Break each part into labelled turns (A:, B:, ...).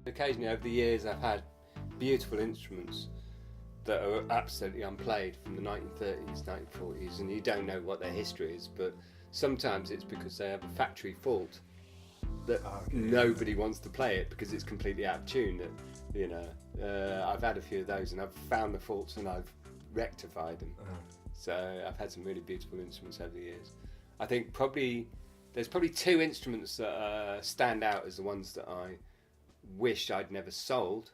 A: Occasionally over the years I've had beautiful instruments that are absolutely unplayed from the 1930s, 1940s, and you don't know what their history is, but sometimes it's because they have a factory fault that nobody wants to play it because it's completely out of tune. I've had a few of those and I've found the faults and I've rectified them. So I've had some really beautiful instruments over the years. I think there's probably two instruments that stand out as the ones that I wish I'd never sold.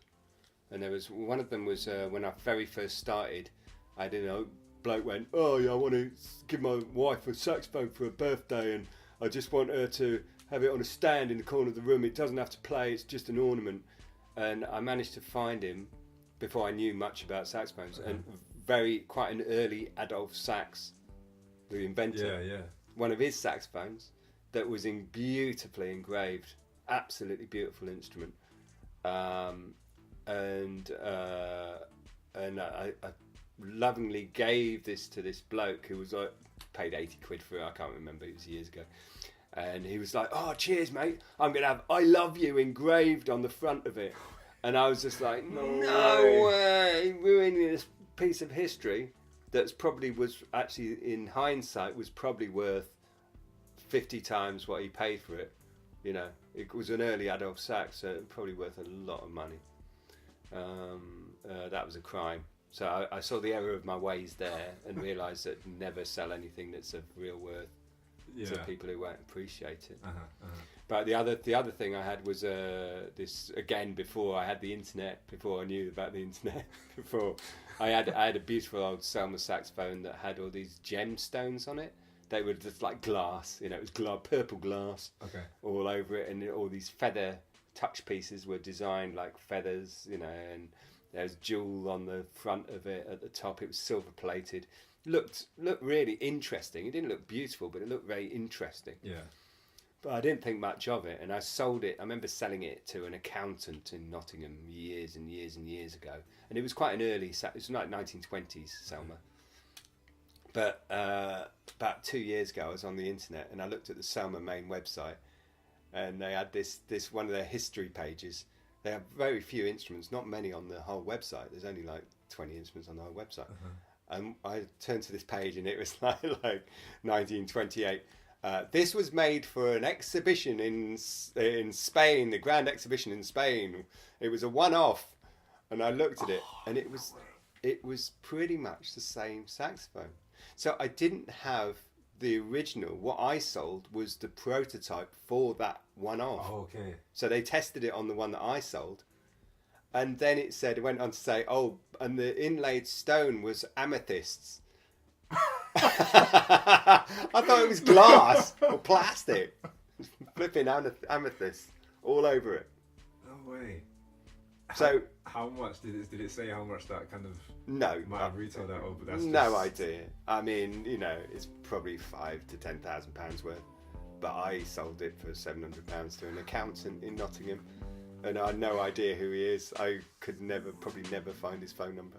A: And there was one of them was when I very first started. I didn't know, bloke went, "Oh yeah, I want to give my wife a saxophone for her birthday, and I just want her to have it on a stand in the corner of the room. It doesn't have to play; it's just an ornament." And I managed to find him before I knew much about saxophones, and quite an early Adolphe sax, the inventor. One of his saxophones that was beautifully engraved, absolutely beautiful instrument. And I lovingly gave this to this bloke who was paid 80 quid for it. I can't remember, it was years ago. And he was like, "Oh, cheers, mate. I'm going to have 'I love you' engraved on the front of it." And I was just like, no way. Ruining this piece of history that's probably was actually, in hindsight, was probably worth 50 times what he paid for it. It was an early Adolphe sax, so it was probably worth a lot of money. That was a crime. So I saw the error of my ways there and realised that never sell anything that's of real worth to people who won't appreciate it. But the other thing I had was this, again, before I had the internet, before I knew about the internet, before I had a beautiful old Selmer saxophone that had all these gemstones on it. They were just like glass, it was purple glass all over it, and all these feather touch pieces were designed like feathers, and there's jewel on the front of it at the top. It was silver plated. Looked really interesting. It didn't look beautiful, but it looked very interesting. But I didn't think much of it, and I sold it. I remember selling it to an accountant in Nottingham years and years and years ago, and it was quite an early. It was like 1920s Selmer. But about 2 years ago, I was on the internet and I looked at the Selmer main website, and they had this one of their history pages. They have very few instruments, not many on the whole website. There's only like 20 instruments on the whole website. And I turned to this page and it was like 1928. This was made for an exhibition in Spain, the Grand Exhibition in Spain. It was a one-off, and I looked at it, and it was pretty much the same saxophone. So I didn't have the original. What I sold was the prototype for that one-off.
B: Oh, okay.
A: So they tested it on the one that I sold, and then it went on to say, and the inlaid stone was amethysts. I thought it was glass or plastic. Flipping amethyst all over it.
B: No way.
A: So
B: how much did it say how much that kind of might have retailed at? But that's
A: no idea. I mean, it's probably £5,000 to £10,000 worth, but I sold it for £700 to an accountant in Nottingham, and I had no idea who he is. I could probably never find his phone number.